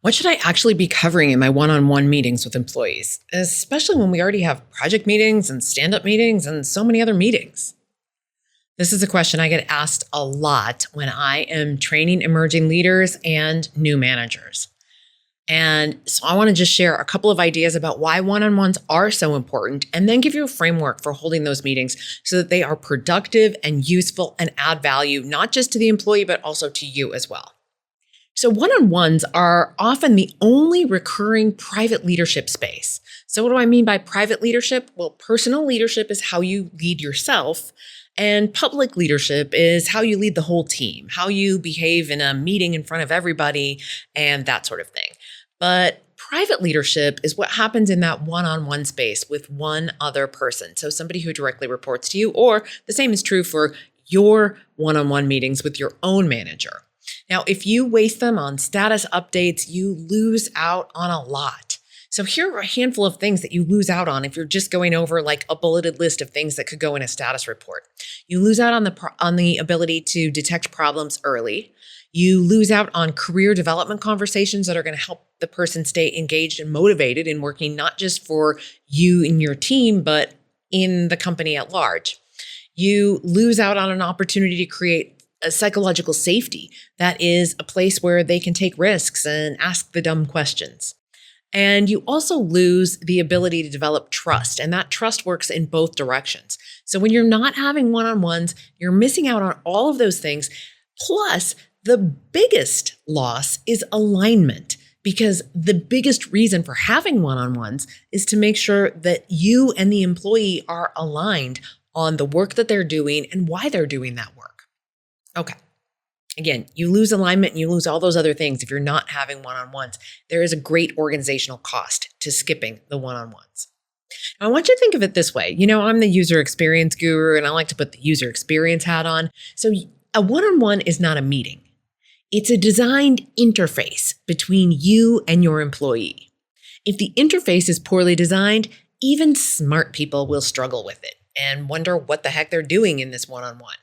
What should I actually be covering in my one-on-one meetings with employees, especially when we already have project meetings and stand-up meetings and so many other meetings? This is a question I get asked a lot when I am training emerging leaders and new managers. And so I want to just share a couple of ideas about why one-on-ones are so important and then give you a framework for holding those meetings so that they are productive and useful and add value, not just to the employee, but also to you as well. So one-on-ones are often the only recurring private leadership space. So what do I mean by private leadership? Well, personal leadership is how you lead yourself, and public leadership is how you lead the whole team, how you behave in a meeting in front of everybody, and that sort of thing. But private leadership is what happens in that one-on-one space with one other person. So somebody who directly reports to you, or the same is true for your one-on-one meetings with your own manager. Now, if you waste them on status updates, you lose out on a lot. So here are a handful of things that you lose out on if you're just going over like a bulleted list of things that could go in a status report. You lose out on the ability to detect problems early. You lose out on career development conversations that are going to help the person stay engaged and motivated in working not just for you and your team, but in the company at large. You lose out on an opportunity to create a psychological safety that is a place where they can take risks and ask the dumb questions. And you also lose the ability to develop trust, and that trust works in both directions. So when you're not having one-on-ones, you're missing out on all of those things. Plus, the biggest loss is alignment, because the biggest reason for having one-on-ones is to make sure that you and the employee are aligned on the work that they're doing and why they're doing that work. Okay. Again, you lose alignment and you lose all those other things if you're not having one-on-ones. There is a great organizational cost to skipping the one-on-ones. Now, I want you to think of it this way. I'm the user experience guru, and I like to put the user experience hat on. So a one-on-one is not a meeting. It's a designed interface between you and your employee. If the interface is poorly designed, even smart people will struggle with it and wonder what the heck they're doing in this one-on-one.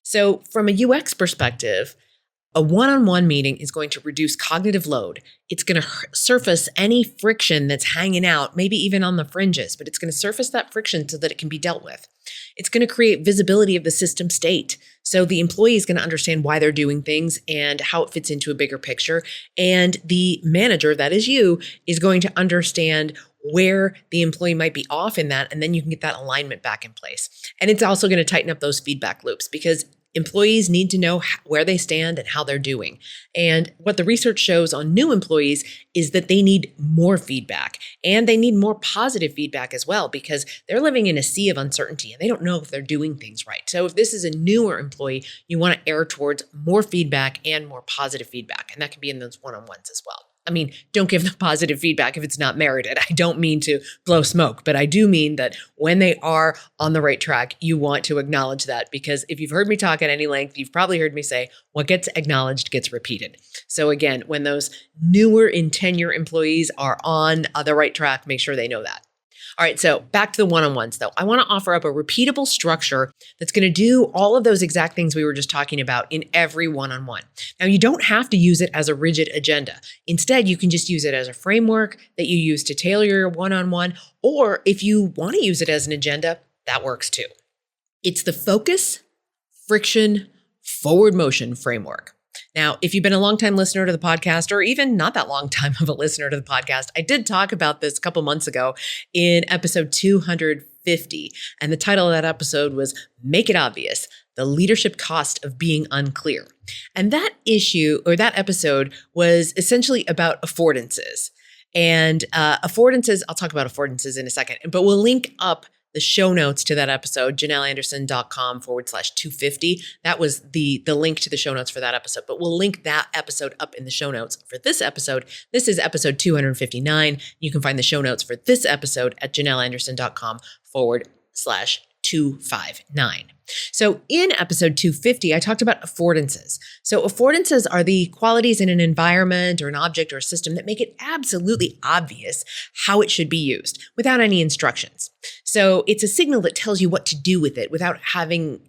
So from a UX perspective, a one-on-one meeting is going to reduce cognitive load. It's going to surface any friction that's hanging out, maybe even on the fringes, but it's going to surface that friction so that it can be dealt with. It's going to create visibility of the system state. So the employee is going to understand why they're doing things and how it fits into a bigger picture. And the manager, that is you, is going to understand where the employee might be off in that, and then you can get that alignment back in place. And it's also going to tighten up those feedback loops because employees need to know where they stand and how they're doing. And what the research shows on new employees is that they need more feedback, and they need more positive feedback as well, because they're living in a sea of uncertainty and they don't know if they're doing things right. So if this is a newer employee, you want to err towards more feedback and more positive feedback. And that can be in those one-on-ones as well. I mean, don't give them positive feedback if it's not merited. I don't mean to blow smoke, but I do mean that when they are on the right track, you want to acknowledge that, because if you've heard me talk at any length, you've probably heard me say, what gets acknowledged gets repeated. So again, when those newer in tenure employees are on the right track, make sure they know that. All right, so back to the one-on-ones though. I want to offer up a repeatable structure that's going to do all of those exact things we were just talking about in every one-on-one. Now, you don't have to use it as a rigid agenda. Instead, you can just use it as a framework that you use to tailor your one-on-one, or if you want to use it as an agenda, that works too. It's the focus, friction, forward motion framework. Now, if you've been a longtime listener to the podcast, or even not that long time of a listener to the podcast, I did talk about this a couple months ago in episode 250. And the title of that episode was Make It Obvious, the Leadership Cost of Being Unclear. And that episode was essentially about affordances. And affordances, I'll talk about affordances in a second, but we'll link up the show notes to that episode, janelanderson.com/250. That was the link to the show notes for that episode, but we'll link that episode up in the show notes for this episode. This is episode 259. You can find the show notes for this episode at janelanderson.com/259. So in episode 250, I talked about affordances. So affordances are the qualities in an environment or an object or a system that make it absolutely obvious how it should be used without any instructions. So it's a signal that tells you what to do with it without having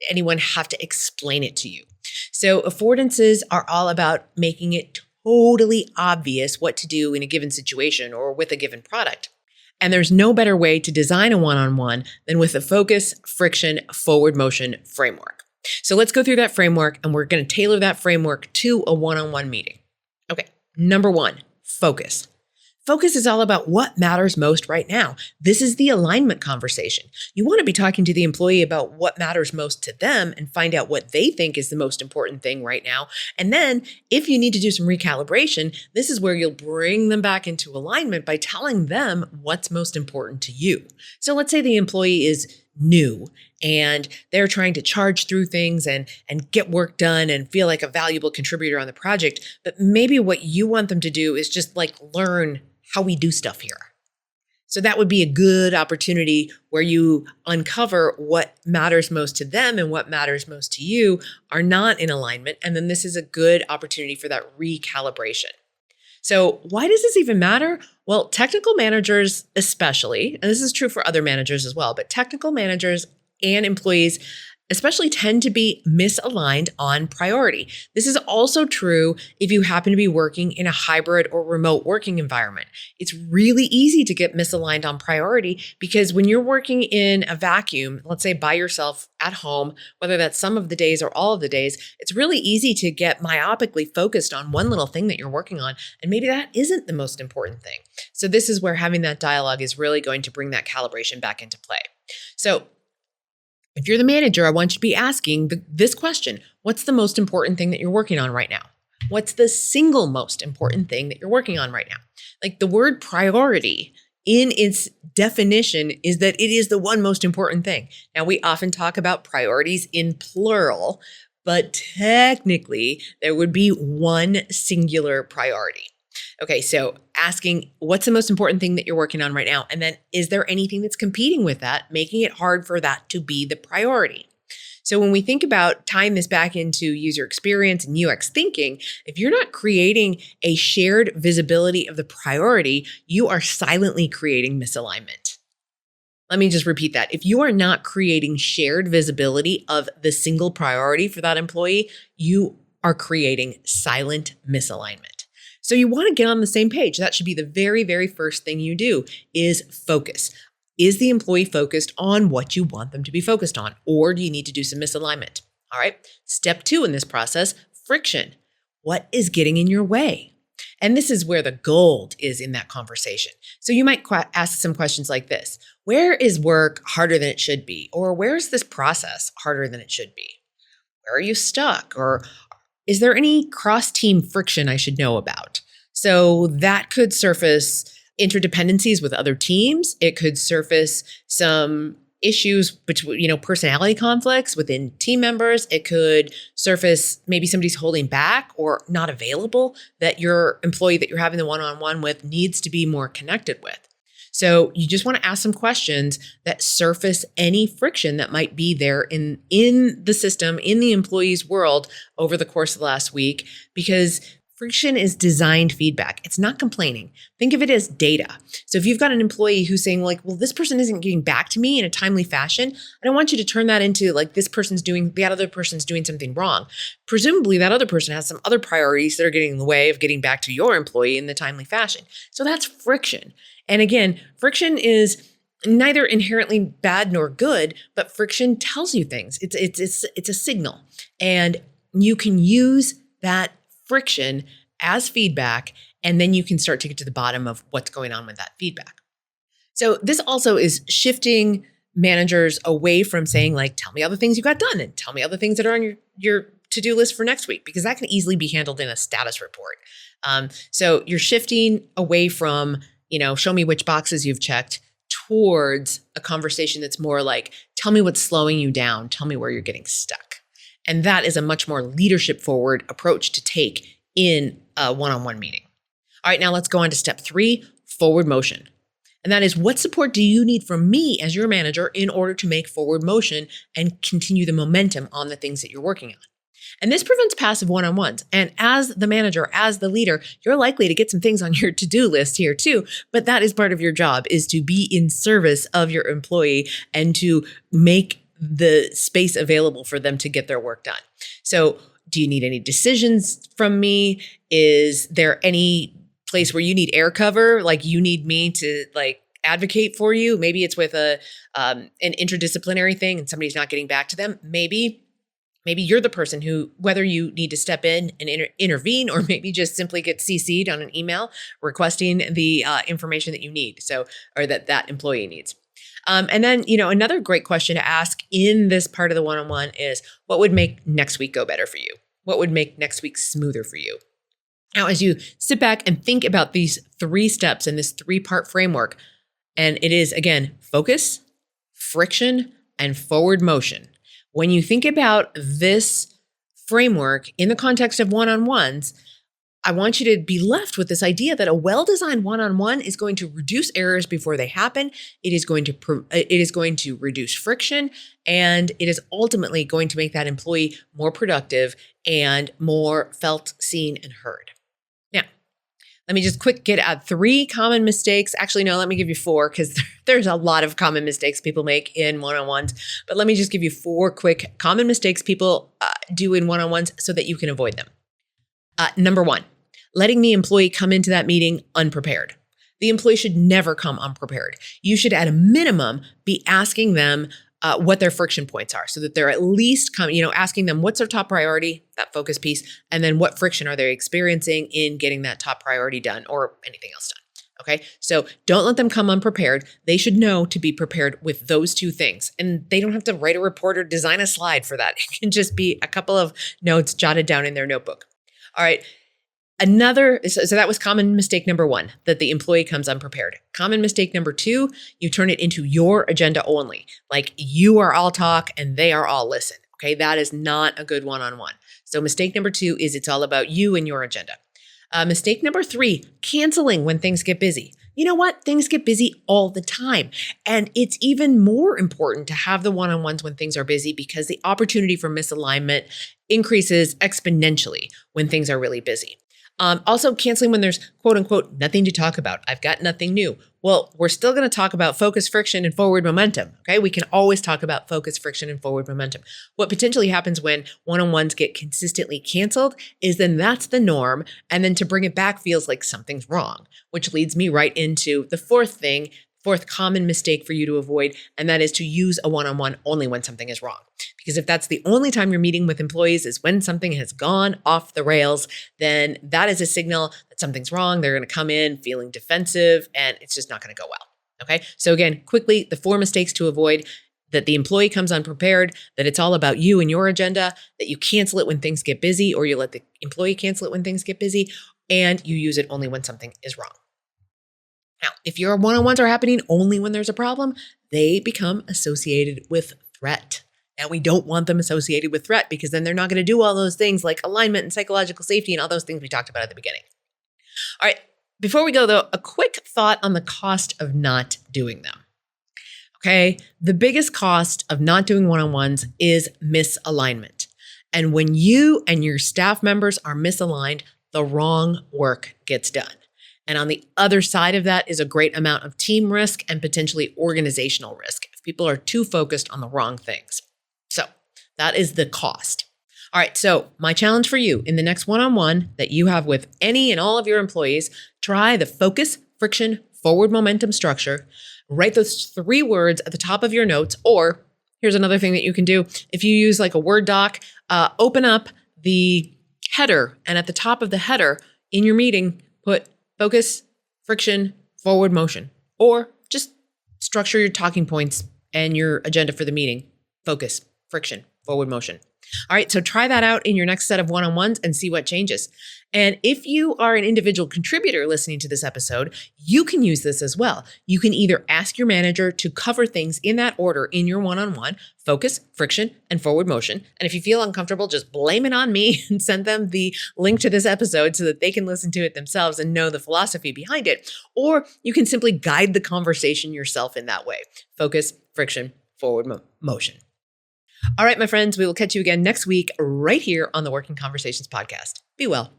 anyone have to explain it to you. So affordances are all about making it totally obvious what to do in a given situation or with a given product. And there's no better way to design a one-on-one than with a focus, friction, forward motion framework. So let's go through that framework, and we're going to tailor that framework to a one-on-one meeting. Okay, number one, focus. Focus is all about what matters most right now. This is the alignment conversation. You want to be talking to the employee about what matters most to them and find out what they think is the most important thing right now. And then if you need to do some recalibration, this is where you'll bring them back into alignment by telling them what's most important to you. So let's say the employee is new and they're trying to charge through things and get work done and feel like a valuable contributor on the project. But maybe what you want them to do is just like learn how we do stuff here. So that would be a good opportunity where you uncover what matters most to them and what matters most to you are not in alignment. And then this is a good opportunity for that recalibration. So why does this even matter? Well, technical managers especially, and this is true for other managers as well, but technical managers and employees especially tend to be misaligned on priority. This is also true if you happen to be working in a hybrid or remote working environment. It's really easy to get misaligned on priority because when you're working in a vacuum, let's say by yourself at home, whether that's some of the days or all of the days, it's really easy to get myopically focused on one little thing that you're working on. And maybe that isn't the most important thing. So this is where having that dialogue is really going to bring that calibration back into play. So if you're the manager, I want you to be asking this question: what's the most important thing that you're working on right now? What's the single most important thing that you're working on right now? Like the word priority in its definition is that it is the one most important thing. Now, we often talk about priorities in plural, but technically there would be one singular priority. Okay, so asking what's the most important thing that you're working on right now? And then is there anything that's competing with that, making it hard for that to be the priority? So when we think about tying this back into user experience and UX thinking, if you're not creating a shared visibility of the priority, you are silently creating misalignment. Let me just repeat that. If you are not creating shared visibility of the single priority for that employee, you are creating silent misalignment. So you want to get on the same page. That should be the very, very first thing you do is focus. Is the employee focused on what you want them to be focused on? Or do you need to do some misalignment? All right. Step 2 in this process, friction. What is getting in your way? And this is where the gold is in that conversation. So you might ask some questions like this. Where is work harder than it should be? Or where is this process harder than it should be? Where are you stuck? Or is there any cross-team friction I should know about? So that could surface interdependencies with other teams. It could surface some issues between, personality conflicts within team members. It could surface maybe somebody's holding back or not available that your employee that you're having the one-on-one with needs to be more connected with. So you just want to ask some questions that surface any friction that might be there in the system, in the employee's world over the course of the last week, because friction is designed feedback. It's not complaining. Think of it as data. So if you've got an employee who's saying this person isn't getting back to me in a timely fashion, I don't want you to turn that into the other person's doing something wrong. Presumably that other person has some other priorities that are getting in the way of getting back to your employee in the timely fashion. So that's friction. And again, friction is neither inherently bad nor good, but friction tells you things. It's a signal. And you can use that friction as feedback, and then you can start to get to the bottom of what's going on with that feedback. So this also is shifting managers away from saying tell me all the things you got done and tell me all the things that are on your to-do list for next week, because that can easily be handled in a status report. So you're shifting away from show me which boxes you've checked towards a conversation that's more like, tell me what's slowing you down. Tell me where you're getting stuck. And that is a much more leadership forward approach to take in a one-on-one meeting. All right, now let's go on to step 3, forward motion. And that is, what support do you need from me as your manager in order to make forward motion and continue the momentum on the things that you're working on? And this prevents passive one-on-ones. And as the manager, as the leader, you're likely to get some things on your to-do list here too. But that is part of your job, is to be in service of your employee and to make the space available for them to get their work done. So Do you need any decisions from me? Is there any place where you need air cover? Like you need me to like advocate for you? Maybe it's with an interdisciplinary thing and somebody's not getting back to them. Maybe you're the person who, whether you need to step in and intervene, or maybe just simply get CC'd on an email requesting the information that you need. Or that employee needs. And then, another great question to ask in this part of the one-on-one is, what would make next week go better for you? What would make next week smoother for you? Now, as you sit back and think about these 3 steps in this 3-part framework, and it is, again, focus, friction, and forward motion. When you think about this framework in the context of one-on-ones, I want you to be left with this idea that a well-designed one-on-one is going to reduce errors before they happen. It is going to reduce friction, and it is ultimately going to make that employee more productive and more felt, seen, and heard. Now, let me just get at 3 common mistakes. Actually, no, let me give you 4 because there's a lot of common mistakes people make in one-on-ones. But let me just give you 4 quick common mistakes people do in one-on-ones so that you can avoid them. Number 1, letting the employee come into that meeting unprepared. The employee should never come unprepared. You should, at a minimum, be asking them what their friction points are so that they're at least asking them what's their top priority, that focus piece, and then what friction are they experiencing in getting that top priority done or anything else done. Okay, so don't let them come unprepared. They should know to be prepared with those 2 things. And they don't have to write a report or design a slide for that. It can just be a couple of notes jotted down in their notebook. All right. So that was common mistake number 1, that the employee comes unprepared. Common mistake number 2, you turn it into your agenda only. Like you are all talk and they are all listen. Okay, that is not a good one-on-one. So mistake number 2 is it's all about you and your agenda. Mistake number 3, canceling when things get busy. You know what? Things get busy all the time. And it's even more important to have the one-on-ones when things are busy because the opportunity for misalignment increases exponentially when things are really busy. Also canceling when there's quote unquote nothing to talk about. I've got nothing new. Well, we're still going to talk about focus, friction, and forward momentum. Okay. We can always talk about focus, friction, and forward momentum. What potentially happens when one-on-ones get consistently canceled is then that's the norm. And then to bring it back feels like something's wrong, which leads me right into the 4th common mistake for you to avoid, and that is to use a one-on-one only when something is wrong. Because if that's the only time you're meeting with employees is when something has gone off the rails, then that is a signal that something's wrong. They're going to come in feeling defensive, and it's just not going to go well. Okay. So again, quickly, the 4 mistakes to avoid: that the employee comes unprepared, that it's all about you and your agenda, that you cancel it when things get busy, or you let the employee cancel it when things get busy, and you use it only when something is wrong. Now, if your one-on-ones are happening only when there's a problem, they become associated with threat. Now, we don't want them associated with threat because then they're not going to do all those things like alignment and psychological safety and all those things we talked about at the beginning. All right. Before we go, though, a quick thought on the cost of not doing them. Okay. The biggest cost of not doing one-on-ones is misalignment. And when you and your staff members are misaligned, the wrong work gets done. And on the other side of that is a great amount of team risk and potentially organizational risk if people are too focused on the wrong things. So that is the cost. All right. So my challenge for you in the next one-on-one that you have with any and all of your employees, try the focus, friction, forward momentum structure. Write those 3 words at the top of your notes. Or here's another thing that you can do. If you use like a Word doc, open up the header, and at the top of the header in your meeting, put focus, friction, forward motion, or just structure your talking points and your agenda for the meeting. Focus, friction, forward motion. All right, so try that out in your next set of one-on-ones and see what changes. And if you are an individual contributor listening to this episode, you can use this as well. You can either ask your manager to cover things in that order in your one-on-one: focus, friction, and forward motion. And if you feel uncomfortable, just blame it on me and send them the link to this episode so that they can listen to it themselves and know the philosophy behind it. Or you can simply guide the conversation yourself in that way: focus, friction, forward motion. All right, my friends, we will catch you again next week right here on the Working Conversations podcast. Be well.